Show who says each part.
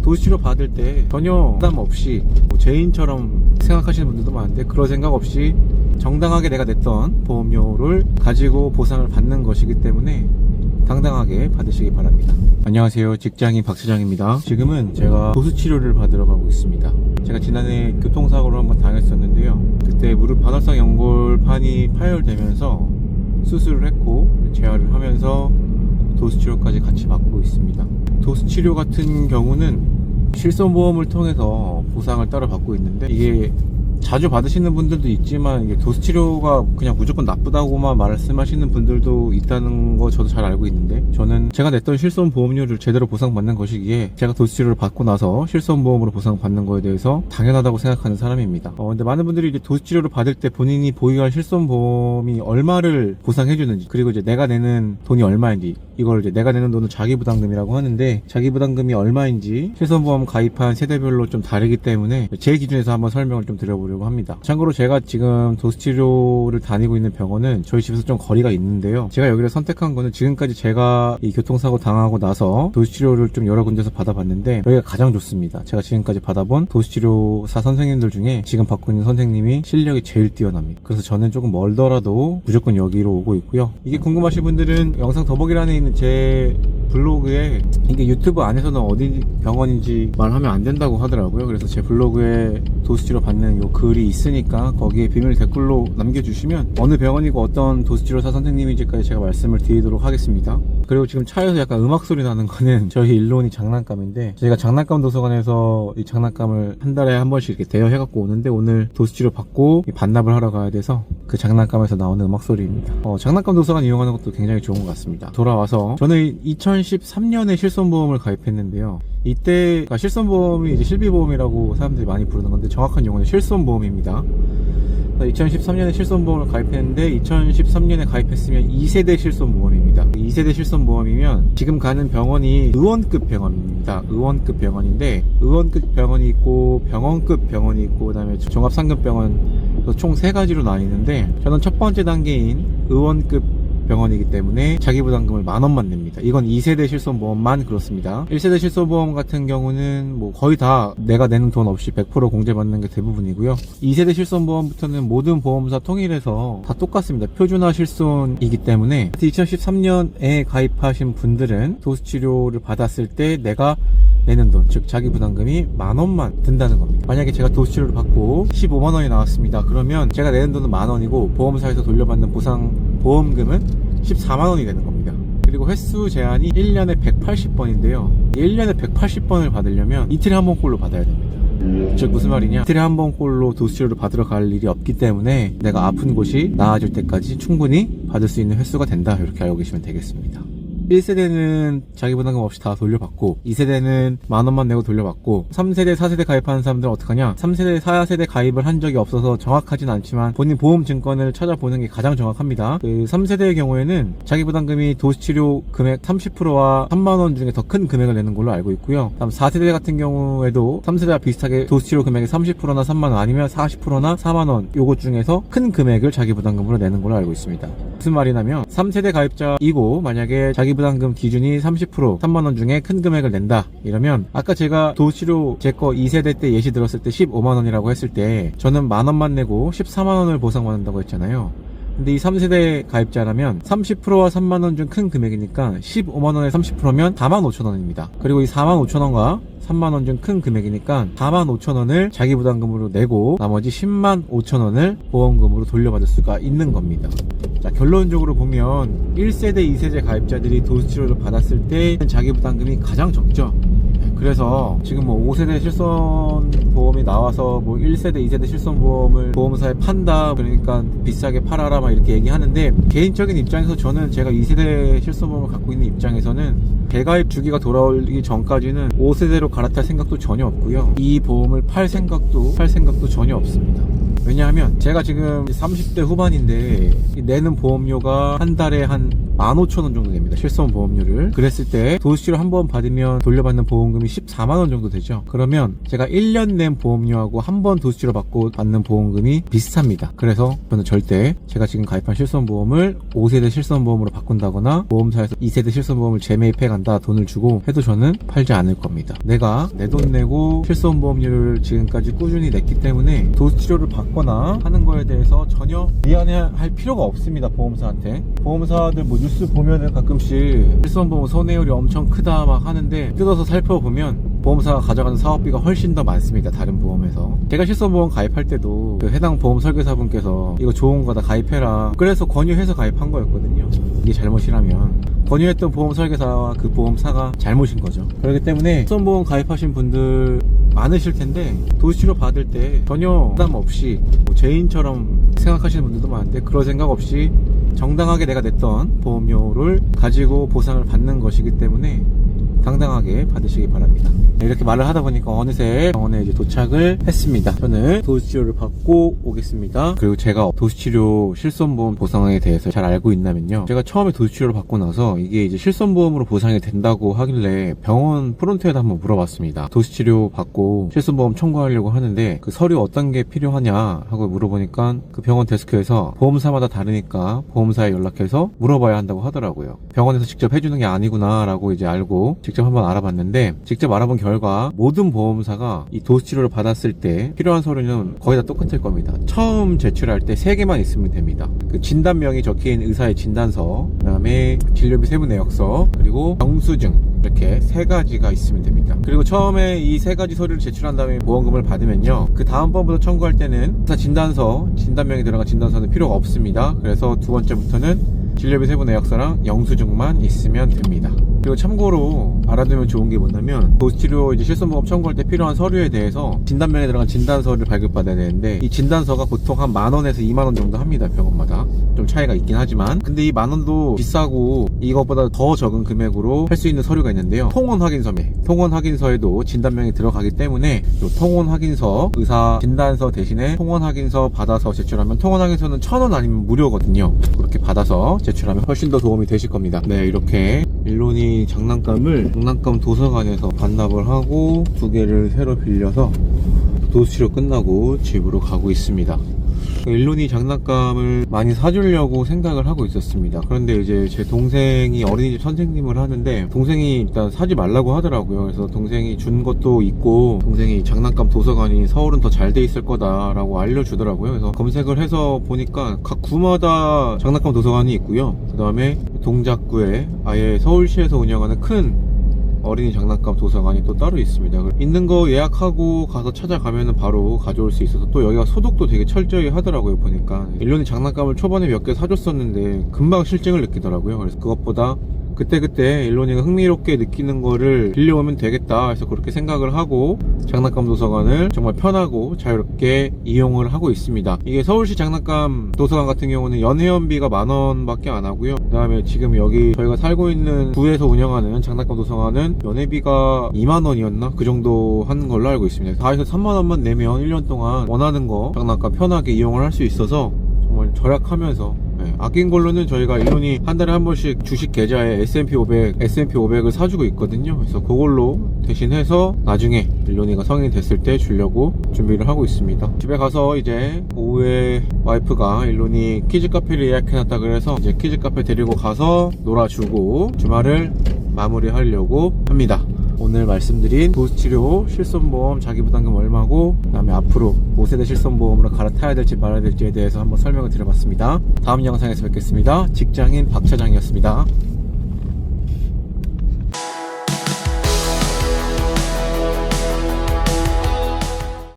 Speaker 1: 도수치료 받을 때 전혀 부담 없이 죄인처럼 생각하시는 분들도 많은데, 그럴 생각 없이 정당하게 내가 냈던 보험료를 가지고 보상을 받는 것이기 때문에 당당하게 받으시기 바랍니다. 안녕하세요, 직장인 박사장입니다. 지금은 제가 도수치료를 받으러 가고 있습니다. 제가 지난해 교통사고를 한번 당했었는데요, 그때 무릎 바닥상 연골판이 파열되면서 수술을 했고 재활을 하면서 도수치료까지 같이 받고 있습니다. 도수치료 같은 경우는 실손보험을 통해서 보상을 따로 받고 있는데, 이게 자주 받으시는 분들도 있지만 이게 도수치료가 그냥 무조건 나쁘다고만 말씀하시는 분들도 있다는 거 저도 잘 알고 있는데, 저는 제가 냈던 실손보험료를 제대로 보상받는 것이기에 제가 도수치료를 받고 나서 실손보험으로 보상받는 거에 대해서 당연하다고 생각하는 사람입니다. 근데 많은 분들이 이제 도수치료를 받을 때 본인이 보유한 실손보험이 얼마를 보상해주는지, 그리고 이제 내가 내는 돈이 얼마인지, 이걸 이제 내가 내는 돈은 자기부담금이라고 하는데, 자기부담금이 얼마인지 실손보험 가입한 세대별로 좀 다르기 때문에 제 기준에서 한번 설명을 좀 드려보려고 합니다. 참고로 제가 지금 도수치료를 다니고 있는 병원은 저희 집에서 좀 거리가 있는데요, 제가 여기를 선택한 거는 지금까지 제가 이 교통사고 당하고 나서 도수치료를 좀 여러 군데서 받아봤는데 여기가 가장 좋습니다. 제가 지금까지 받아본 도수치료사 선생님들 중에 지금 받고 있는 선생님이 실력이 제일 뛰어납니다. 그래서 저는 조금 멀더라도 무조건 여기로 오고 있고요. 이게 궁금하신 분들은 영상 더보기란에 있는 제 블로그에, 이게 유튜브 안에서는 어디 병원인지 말하면 안 된다고 하더라고요. 그래서 제 블로그에 도수치료 받는 요 글이 있으니까 거기에 비밀 댓글로 남겨주시면 어느 병원이고 어떤 도수치료사 선생님인지까지 제가 말씀을 드리도록 하겠습니다. 그리고 지금 차에서 약간 음악 소리 나는 거는 저희 일론이 장난감인데, 저희가 장난감 도서관에서 이 장난감을 한 달에 한 번씩 이렇게 대여해갖고 오는데, 오늘 도수치료 받고 반납을 하러 가야 돼서 그 장난감에서 나오는 음악 소리입니다. 장난감 도서관 이용하는 것도 굉장히 좋은 것 같습니다. 돌아와서 저는 2013년에 실손보험을 가입했는데요, 이때가 실손보험이 이제 실비보험이라고 사람들이 많이 부르는 건데 정확한 용어는 실손보험입니다. 2013년에 실손보험을 가입했는데 2013년에 가입했으면 2세대 실손보험입니다. 2세대 실손보험이면 지금 가는 병원이 의원급 병원입니다. 의원급 병원인데, 의원급 병원이 있고 병원급 병원이 있고 그다음에 종합상급병원, 총 3가지로 나뉘는데, 저는 첫 번째 단계인 의원급 병원이기 때문에 자기부담금을 10,000원만 냅니다. 이건 2세대 실손보험만 그렇습니다. 1세대 실손보험 같은 경우는 뭐 거의 다 내가 내는 돈 없이 100% 공제받는 게 대부분이고요. 2세대 실손보험부터는 모든 보험사 통일해서 다 똑같습니다. 표준화 실손이기 때문에 2013년에 가입하신 분들은 도수치료를 받았을 때 내가 내는 돈, 즉 자기부담금이 10,000원만 든다는 겁니다. 만약에 제가 도수치료를 받고 150,000원이 나왔습니다. 그러면 제가 내는 돈은 10,000원이고 보험사에서 돌려받는 보험금은 140,000원이 되는 겁니다. 그리고 횟수 제한이 1년에 180번인데요 1년에 180번을 받으려면 이틀에 한 번꼴로 받아야 됩니다. 즉 무슨 말이냐, 이틀에 한 번꼴로 도수치료를 받으러 갈 일이 없기 때문에 내가 아픈 곳이 나아질 때까지 충분히 받을 수 있는 횟수가 된다, 이렇게 알고 계시면 되겠습니다. 1세대는 자기부담금 없이 다 돌려받고, 2세대는 10,000원만 내고 돌려받고, 3세대, 4세대 가입하는 사람들은 어떡하냐, 3세대, 4세대 가입을 한 적이 없어서 정확하진 않지만 본인 보험 증권을 찾아보는 게 가장 정확합니다. 그 3세대의 경우에는 자기부담금이 도수치료 금액 30%와 30,000원 중에 더 큰 금액을 내는 걸로 알고 있고요. 다음 4세대 같은 경우에도 3세대와 비슷하게 도수치료 금액의 30%나 30,000원 아니면 40%나 40,000원, 요것 중에서 큰 금액을 자기부담금으로 내는 걸로 알고 있습니다. 무슨 말이냐면 3세대 가입자이고 만약에 자기부담금 기준이 30%, 30,000원 중에 큰 금액을 낸다 이러면, 아까 제가 도수치료 제 거 2세대 때 예시 들었을 때 150,000원이라고 했을 때 저는 10,000원만 내고 140,000원을 보상받는다고 했잖아요. 근데 이 3세대 가입자라면 30%와 30,000원 중 큰 금액이니까 150,000원에 30%면 45,000원입니다. 그리고 이 45,000원과 30,000원 중 큰 금액이니까 45,000원을 자기부담금으로 내고 나머지 105,000원을 보험금으로 돌려받을 수가 있는 겁니다. 자, 결론적으로 보면 1세대, 2세대 가입자들이 도수치료를 받았을 때 자기부담금이 가장 적죠. 그래서 지금 뭐 5세대 실손보험이 나와서 뭐 1세대, 2세대 실손보험을 보험사에 판다, 그러니까 비싸게 팔아라 막 이렇게 얘기하는데, 개인적인 입장에서 저는 제가 2세대 실손보험을 갖고 있는 입장에서는 재가입 주기가 돌아오기 전까지는 5세대로 갈아탈 생각도 전혀 없고요, 이 보험을 팔 생각도 전혀 없습니다. 왜냐하면 제가 지금 30대 후반인데 내는 보험료가 한 달에 한 15,000원 정도 됩니다. 실손 보험료를. 그랬을 때 도수치료 한 번 받으면 돌려받는 보험금이 14만원 정도 되죠. 그러면 제가 1년 낸 보험료하고 한 번 도수치료 받고 받는 보험금이 비슷합니다. 그래서 저는 절대 제가 지금 가입한 실손보험을 5세대 실손보험으로 바꾼다거나 보험사에서 2세대 실손보험을 재매입해 간다 돈을 주고 해도 저는 팔지 않을 겁니다. 내가 내 돈 내고 실손보험료를 지금까지 꾸준히 냈기 때문에 도수치료를 받거나 하는 거에 대해서 전혀 미안해할 필요가 없습니다. 보험사한테. 보험사들 뭐 뉴스 보면은 가끔씩 실손보험 손해율이 엄청 크다 막 하는데 뜯어서 살펴보면 보험사가 가져가는 사업비가 훨씬 더 많습니다. 다른 보험에서. 제가 실손보험 가입할 때도 그 해당 보험 설계사분께서 이거 좋은 거다 가입해라 그래서 권유해서 가입한 거였거든요. 이게 잘못이라면 권유했던 보험 설계사와 그 보험사가 잘못인 거죠. 그렇기 때문에 실손보험 가입하신 분들 많으실 텐데 도수치료 받을 때 전혀 부담 없이 뭐 죄인처럼 생각하시는 분들도 많은데 그럴 생각 없이 정당하게 내가 냈던 보험료를 가지고 보상을 받는 것이기 때문에 당당하게 받으시기 바랍니다. 이렇게 말을 하다 보니까 어느새 병원에 이제 도착을 했습니다. 저는 도수치료를 받고 오겠습니다. 그리고 제가 도수치료 실손보험 보상에 대해서 잘 알고 있냐면요. 제가 처음에 도수치료를 받고 나서 이게 이제 실손보험으로 보상이 된다고 하길래 병원 프론트에다 한번 물어봤습니다. 도수치료 받고 실손보험 청구하려고 하는데 그 서류 어떤 게 필요하냐 하고 물어보니까 그 병원 데스크에서 보험사마다 다르니까 보험사에 연락해서 물어봐야 한다고 하더라고요. 병원에서 직접 해주는 게 아니구나 라고 이제 알고 직접 한번 알아봤는데 직접 알아본 결과 모든 보험사가 이 도수치료를 받았을 때 필요한 서류는 거의 다 똑같을 겁니다. 처음 제출할 때 3개만 있으면 됩니다. 그 진단명이 적힌 의사의 진단서, 그 다음에 진료비 세부 내역서, 그리고 영수증 이렇게 3가지가 있으면 됩니다. 그리고 처음에 이 3가지 서류를 제출한 다음에 보험금을 받으면요 그 다음번부터 청구할 때는 의사 진단서, 진단명이 들어간 진단서는 필요가 없습니다. 그래서 두 번째부터는 진료비 세부 내역서랑 영수증만 있으면 됩니다. 그리고 참고로 알아두면 좋은 게 뭐냐면 도수치료 이제 실손보험 청구할 때 필요한 서류에 대해서 진단명에 들어간 진단서를 발급받아야 되는데 이 진단서가 보통 한 10,000원에서 20,000원 정도 합니다. 병원마다 좀 차이가 있긴 하지만 근데 이 10,000원도 비싸고 이것보다 더 적은 금액으로 할 수 있는 서류가 있는데요. 통원 확인서에도 진단명이 들어가기 때문에 이 통원 확인서 의사 진단서 대신에 통원 확인서 받아서 제출하면 통원 확인서는 1,000원 아니면 무료거든요. 그렇게 받아서 제출하면 훨씬 더 도움이 되실 겁니다. 네, 이렇게 일론이 장난감을 장난감 도서관에서 반납을 하고 2개를 새로 빌려서 도수치료 끝나고 집으로 가고 있습니다. 일론이 장난감을 많이 사주려고 생각을 하고 있었습니다. 그런데 이제 제 동생이 어린이집 선생님을 하는데 동생이 일단 사지 말라고 하더라고요. 그래서 동생이 준 것도 있고 동생이 장난감 도서관이 서울은 더 잘 돼 있을 거다라고 알려주더라고요. 그래서 검색을 해서 보니까 각 구마다 장난감 도서관이 있고요. 그 다음에 동작구에 아예 서울시에서 운영하는 큰 어린이 장난감 도서관이 또 따로 있습니다. 있는 거 예약하고 가서 찾아가면 바로 가져올 수 있어서 또 여기가 소독도 되게 철저히 하더라고요. 보니까 일론이 장난감을 초반에 몇 개 사줬었는데 금방 실증을 느끼더라고요. 그래서 그것보다 그때 일론이가 흥미롭게 느끼는 거를 빌려오면 되겠다 해서 그렇게 생각을 하고 장난감 도서관을 정말 편하고 자유롭게 이용을 하고 있습니다. 이게 서울시 장난감 도서관 같은 경우는 연회원비가 10,000원 밖에 안 하고요. 그 다음에 지금 여기 저희가 살고 있는 구에서 운영하는 장난감 도서관은 연회비가 20,000원이었나? 그 정도 하는 걸로 알고 있습니다. 다 해서 30,000원만 내면 1년 동안 원하는 거 장난감 편하게 이용을 할 수 있어서 정말 절약하면서 아낀 걸로는 저희가 일론이 한 달에 한 번씩 주식 계좌에 S&P 500을 사주고 있거든요. 그래서 그걸로 대신해서 나중에 일론이가 성인이 됐을 때 주려고 준비를 하고 있습니다. 집에 가서 이제 오후에 와이프가 일론이 키즈 카페를 예약해놨다 그래서 이제 키즈 카페 데리고 가서 놀아주고 주말을 마무리하려고 합니다. 오늘 말씀드린 도수치료, 실손보험, 자기부담금 얼마고 그 다음에 앞으로 5세대 실손보험으로 갈아타야 될지 말아야 될지에 대해서 한번 설명을 드려봤습니다. 다음 영상에서 뵙겠습니다. 직장인 박 차장이었습니다.